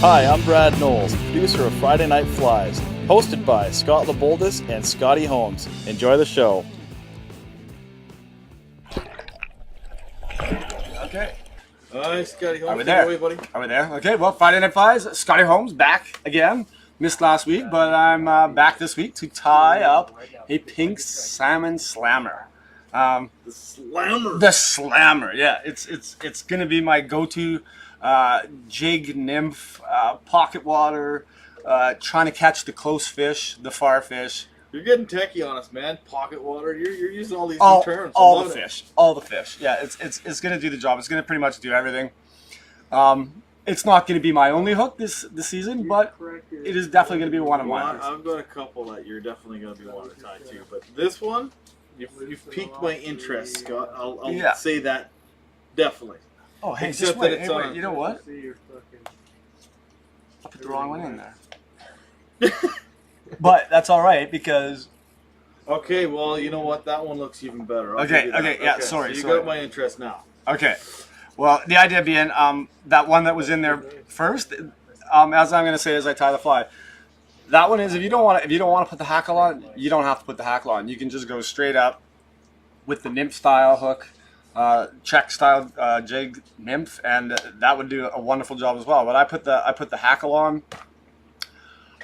Hi, I'm Brad Knowles, producer of Friday Night Flies, hosted by Scott LeBoldis and Scotty Holmes. Enjoy the show. Okay. Hi, Scotty Holmes. Are we there? Are we there? Okay, well, Friday Night Flies, Scotty Holmes back again. Missed last week, but I'm back this week to tie up a pink salmon slammer. The Slammer. The slammer, yeah. It's going to be my go-to jig nymph, pocket water, trying to catch the close fish, the far fish. You're getting techie on us, man. Pocket water. You're using all these new terms. All the fish. All the fish. Yeah, it's going to do the job. It's going to pretty much do everything. It's not going to be my only hook this season, but it is definitely going to be one of mine. I've got a couple that you're definitely going to be wanting to tie to, but this one, you've piqued my interest, Scott. I'll say that definitely. Oh, hey, Except just wait. that it's Hey, wait, you know what? I put the wrong one in there. But that's all right because. Okay, well, you know what? That one looks even better. Okay, yeah, sorry. So you got my interest now. Okay. Well, the idea being that one that was in there first, as I'm going to say as I tie the fly, that one is if you don't want to put the hackle on, you don't have to put the hackle on. You can just go straight up with the nymph style hook, Czech style jig nymph, and that would do a wonderful job as well. But I put the hackle on.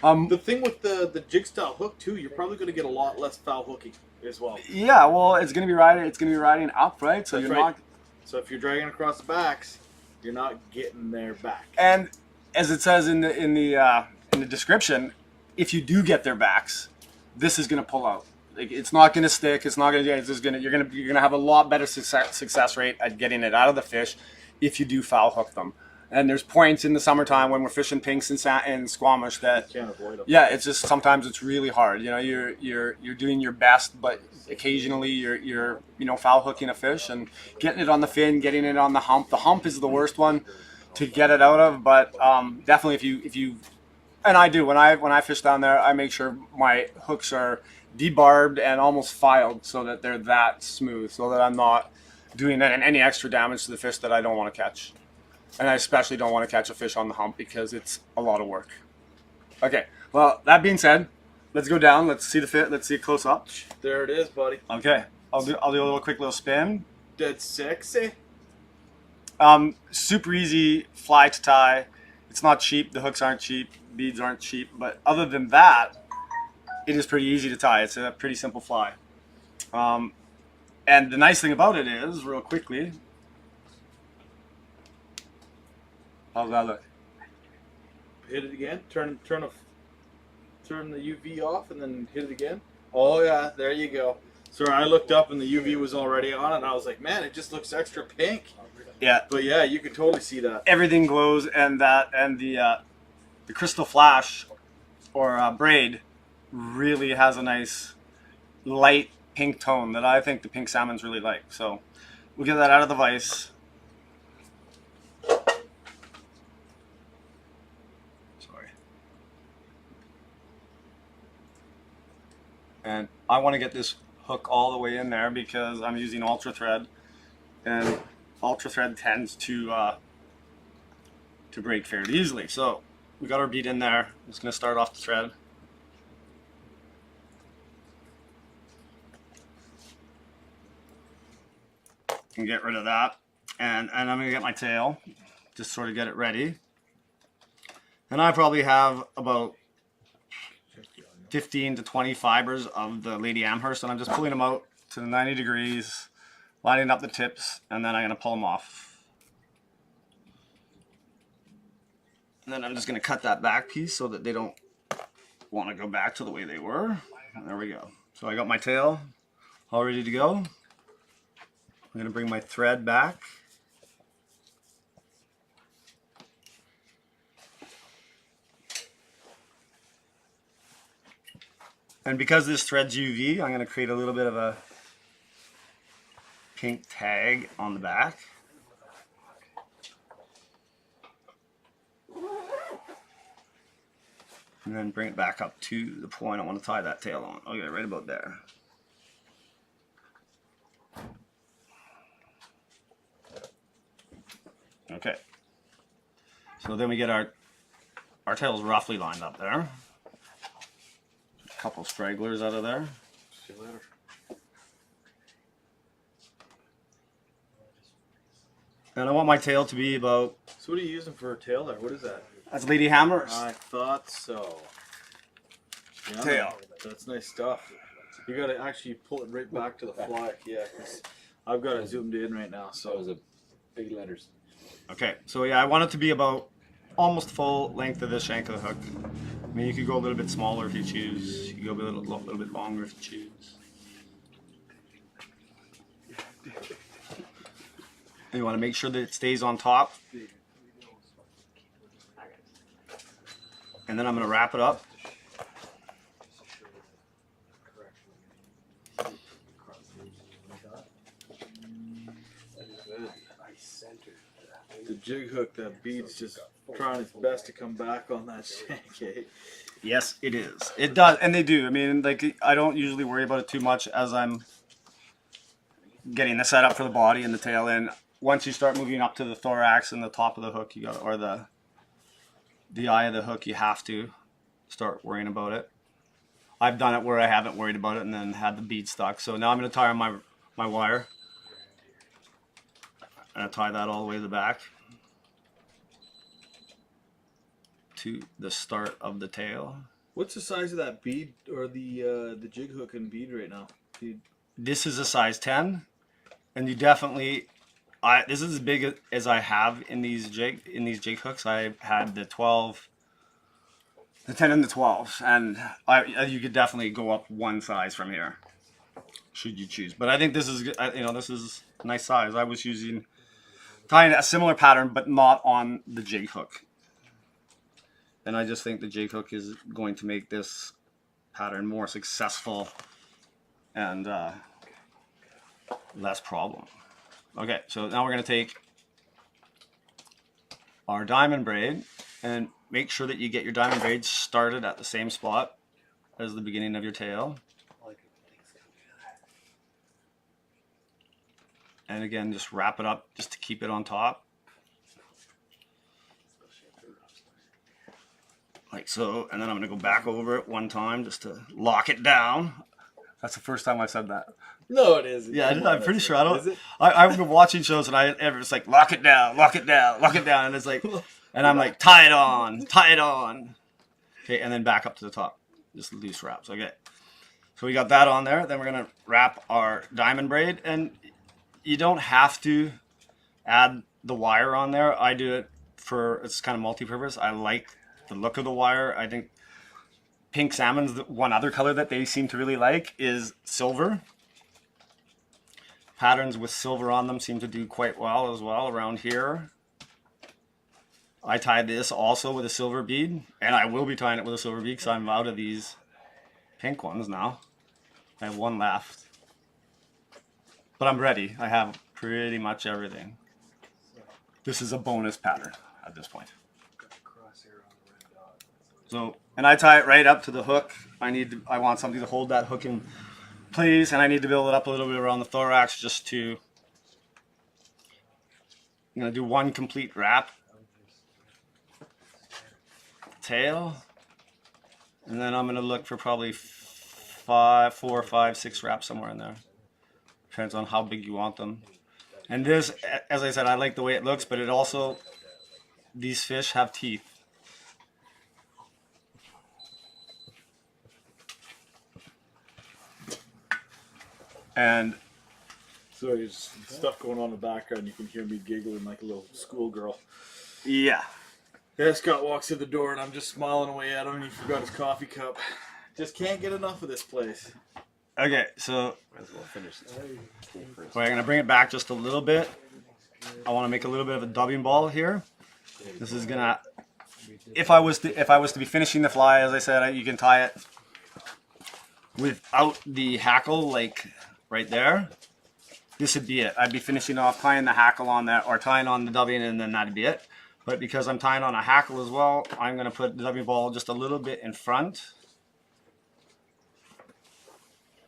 The thing with the jig style hook too, you're probably going to get a lot less foul hooking as well. Yeah, well, it's going to be riding up, right? So That's you're right. not. So if you're dragging across the backs, you're not getting their back. And as it says in the description, if you do get their backs, this is going to pull out. Like, it's not going to stick. It's not going to. It's just going to. You're going to have a lot better success rate at getting it out of the fish if you do foul hook them. And there's points in the summertime when we're fishing pinks and squamish that you can't avoid them. Yeah, it's just sometimes it's really hard. You know, you're doing your best, but occasionally you're foul hooking a fish and getting it on the fin, getting it on the hump. The hump is the worst one to get it out of, but definitely if you and I do when I fish down there, I make sure my hooks are debarbed and almost filed so that they're that smooth, so that I'm not doing any extra damage to the fish that I don't want to catch. And I especially don't want to catch a fish on the hump because it's a lot of work. Okay, well, that being said, let's go down. Let's see the fit. Let's see it close up. There it is, buddy. Okay, I'll do a quick little spin. Dead sexy. Super easy fly to tie. It's not cheap. The hooks aren't cheap. Beads aren't cheap. But other than that, it is pretty easy to tie. It's a pretty simple fly. And the nice thing about it is, real quickly, how's that look? Hit it again. Turn the UV off and then hit it again. Oh yeah, there you go. Sorry, I looked up and the UV was already on it, and I was like, man, it just looks extra pink. Yeah. But yeah, you can totally see that. Everything glows, and the crystal flash or braid really has a nice light pink tone that I think the pink salmons really like. So we'll get that out of the vise. And I want to get this hook all the way in there because I'm using ultra thread, and ultra thread tends to break fairly easily. So we got our bead in there. I'm just going to start off the thread. And get rid of that. And I'm going to get my tail, just sort of get it ready. And I probably have about 15 to 20 fibers of the Lady Amherst, and I'm just pulling them out to the 90 degrees, lining up the tips, and then I'm going to pull them off. And then I'm just going to cut that back piece so that they don't want to go back to the way they were. And there we go. So I got my tail all ready to go. I'm going to bring my thread back. And because this thread's UV, I'm going to create a little bit of a pink tag on the back. And then bring it back up to the point I want to tie that tail on. Okay, right about there. Okay. So then we get our our tail's roughly lined up there. A couple stragglers out of there. See you later. And I want my tail to be about... So what are you using for a tail there? What is that? That's Lady Hammers. I thought so. Yeah, Tail. That's nice stuff. You got to actually pull it right back to the fly. Yeah, 'cause I've got it zoomed in right now. So That was a big letters. Okay, so yeah, I want it to be about almost full length of the shank of the hook. I mean, you could go a little bit smaller if you choose. You could go a little bit longer if you choose. And you want to make sure that it stays on top. And then I'm going to wrap it up. the jig hook, that bead's just trying its best to come back on that shank, eh? Yes, it is. It does, and they do. I mean, like, I don't usually worry about it too much as I'm getting the setup for the body and the tail in. Once you start moving up to the thorax and the top of the hook, you got, or the eye of the hook, you have to start worrying about it. I've done it where I haven't worried about it and then had the bead stuck. So now I'm going to tie on my wire. And I tie that all the way to the back to the start of the tail. What's the size of that bead or the jig hook and bead right now? This is a size 10, and you definitely, this is as big as I have in these jig hooks. I had the 12, the 10 and the 12, and you could definitely go up one size from here, should you choose. But I think this is, this is a nice size. I was tying a similar pattern, but not on the jig hook. And I just think the jig hook is going to make this pattern more successful and less problem. Okay, so now we're going to take our diamond braid and make sure that you get your diamond braid started at the same spot as the beginning of your tail. And again, just wrap it up just to keep it on top. Like so, and then I'm going to go back over it one time just to lock it down. That's the first time I've said that. No, it isn't. Yeah, I'm pretty sure. I don't. Is it? I've been watching shows and it's like lock it down, lock it down, lock it down, and it's like, and I'm like tie it on, tie it on. Okay, and then back up to the top, just loose wraps. Okay, so we got that on there. Then we're gonna wrap our diamond braid, and you don't have to add the wire on there. I do it it's kind of multi-purpose. I like the look of the wire. I think pink salmon's the one other color that they seem to really like is silver. Patterns with silver on them seem to do quite well as well around here. I tied this also with a silver bead, and I will be tying it with a silver bead because I'm out of these pink ones now. I have one left. But I'm ready. I have pretty much everything. This is a bonus pattern at this point. So, and I tie it right up to the hook. I want something to hold that hook in place, and I need to build it up a little bit around the thorax just to, I'm going to do one complete wrap. Tail. And then I'm going to look for probably 4, 5, 6 wraps somewhere in there. Depends on how big you want them. And this, as I said, I like the way it looks, but it also, these fish have teeth. And So there's stuff going on in the background. You can hear me giggling like a little schoolgirl. yeah. Yeah, Scott walks in the door and I'm just smiling away at him and he forgot his coffee cup. Just can't get enough of this place. Okay, so Might as well finish this first. we're going to bring it back just a little bit. I want to make a little bit of a dubbing ball here. This is going to, if I was to be finishing the fly, as I said, you can tie it without the hackle, like right there. This would be it. I'd be finishing off tying the hackle on that, or tying on the dubbing, and then that'd be it. But because I'm tying on a hackle as well, I'm going to put the dubbing ball just a little bit in front.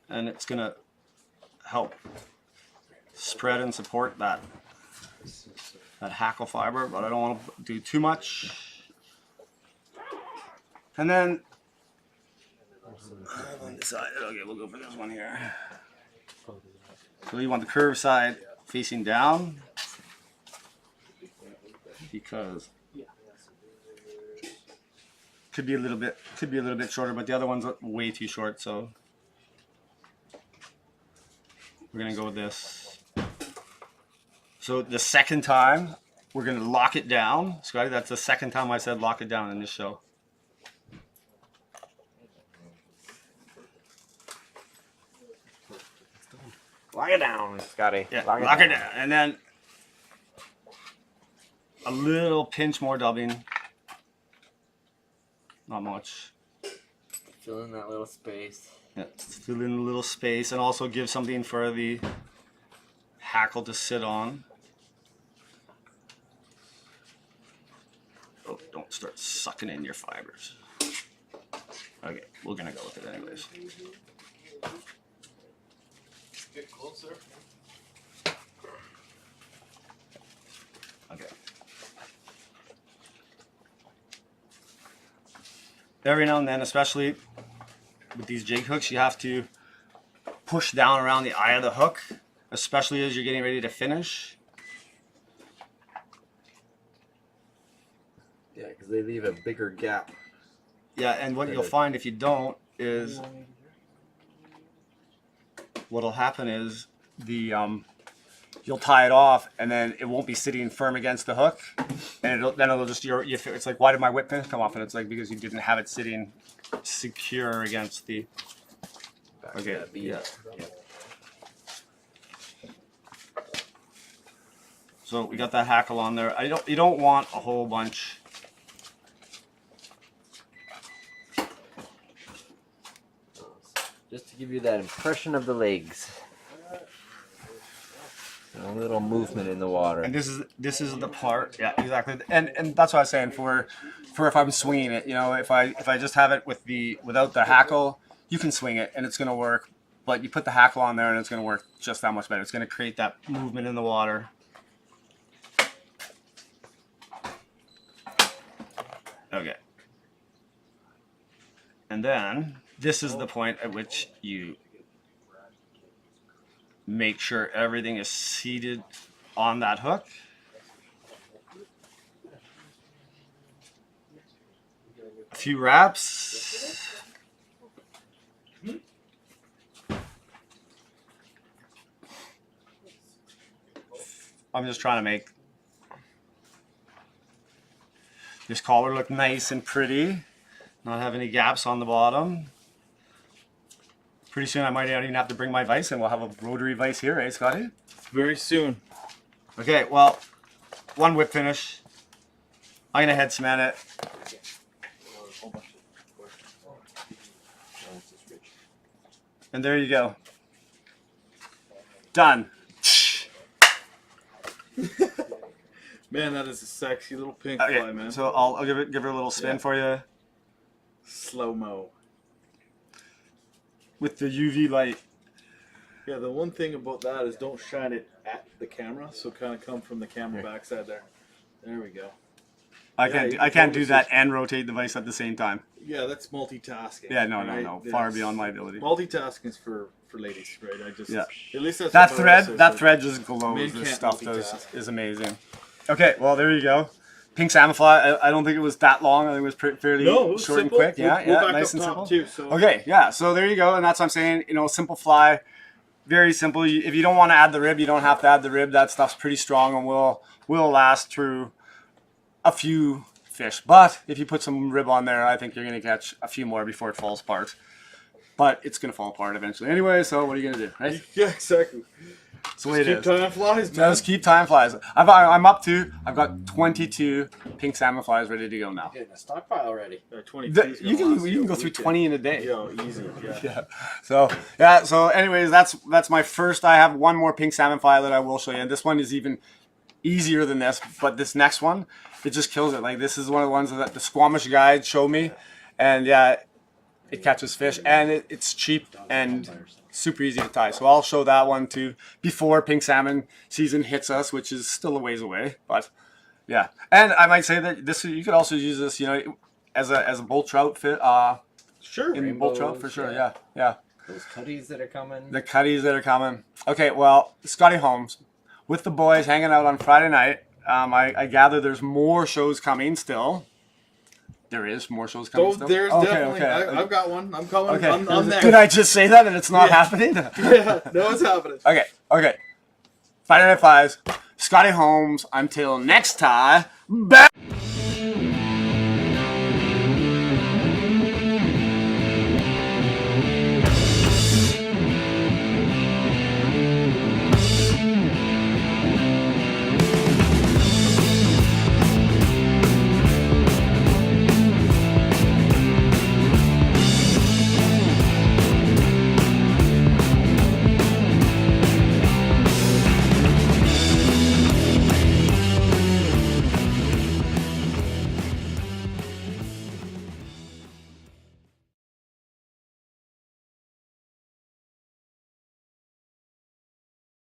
And it's going to help spread and support that hackle fiber, but I don't want to do too much. And then on this side, okay, we'll go for this one here. So you want the curved side facing down because could be a little bit shorter, but the other one's way too short, so we're gonna go with this. So the second time we're gonna lock it down. Scotty, that's the second time I said lock it down in this show. Lock it down, Scotty. Yeah, lock it down. And then a little pinch more dubbing. Not much. Fill in that little space. Yeah, fill in a little space and also give something for the hackle to sit on. Oh, don't start sucking in your fibers. Okay, we're gonna go with it anyways. Get closer. Okay. Every now and then, especially with these jig hooks, you have to push down around the eye of the hook, especially as you're getting ready to finish. Yeah, because they leave a bigger gap. Yeah, and what you'll find if you don't is what'll happen is the you'll tie it off and then it won't be sitting firm against the hook, and it'll just it's like, why did my whip pin come off? And it's like because you didn't have it sitting secure against the. Okay. Yeah. So we got that hackle on there. You don't want a whole bunch. Just to give you that impression of the legs. A little movement in the water. And this is the part, yeah, exactly. And that's what I was saying for if I'm swinging it, you know, if I just have it without the hackle, you can swing it and it's gonna work. But you put the hackle on there and it's gonna work just that much better. It's gonna create that movement in the water. Okay. And then this is the point at which you make sure everything is seated on that hook. A few wraps. I'm just trying to make this collar look nice and pretty, not have any gaps on the bottom. Pretty soon I might not even have to bring my vise in. We'll have a rotary vise here, eh, Scotty? Very soon. Okay, well, one whip finish. I'm gonna head cement it. And there you go. Done. Man, that is a sexy little pink Okay, fly, man. so I'll give her a little spin for you Slow-mo. with the UV light. Yeah, the one thing about that is don't shine it at the camera, so kind of come from the camera backside there. There we go. I can't do totally that and rotate the vise at the same time. Yeah, that's multitasking. Yeah, no, right? no. Far Yes. beyond my ability. Multitasking is for ladies, right? Yeah. At least that's That what I always say. thread just glows. Men This can't stuff multitask. is amazing. Okay, well there you go. Pink salmon fly. I don't think it was that long. I think it was fairly No, it was short simple. and quick. Yeah, We'll back nice up and top simple. too, so. Okay, yeah. So there you go, and that's what I'm saying. You know, simple fly, very simple. If you don't want to add the rib, you don't have to add the rib. That stuff's pretty strong and will last through a few fish. But if you put some rib on there, I think you're gonna catch a few more before it falls apart. But it's gonna fall apart eventually anyway. So what are you gonna do, right? Yeah, exactly. That's the way it Keep is. time flies, man. Just keep time flies. I've got 22 pink salmon flies ready to go now. Getting a stockpile already. 22 You can go through 20 in a day. Yo, easy. Yeah. Yeah. So anyways, that's my first. I have one more pink salmon fly that I will show you, and this one is even easier than this. But this next one, it just kills it. Like this is one of the ones that the Squamish guide showed me, and yeah, it catches fish, and it's cheap and super easy to tie. So I'll show that one too before pink salmon season hits us, which is still a ways away. But yeah, and I might say that this you could also use this. You know, as a bull trout fit. Sure. In bull trout for Rainbows, sure. yeah. Yeah. Those cutties that are coming. The cutties that are coming. Okay, well, Scotty Holmes with the boys hanging out on Friday night. I gather there's more shows coming still. There is more shows coming still. There's Okay, definitely. okay. I've got one. I'm coming. Okay. I'm there. Did I just say that and it's not happening? Yeah. No, it's happening. Okay. Friday Night Fives. Scotty Holmes. Until next time. Back.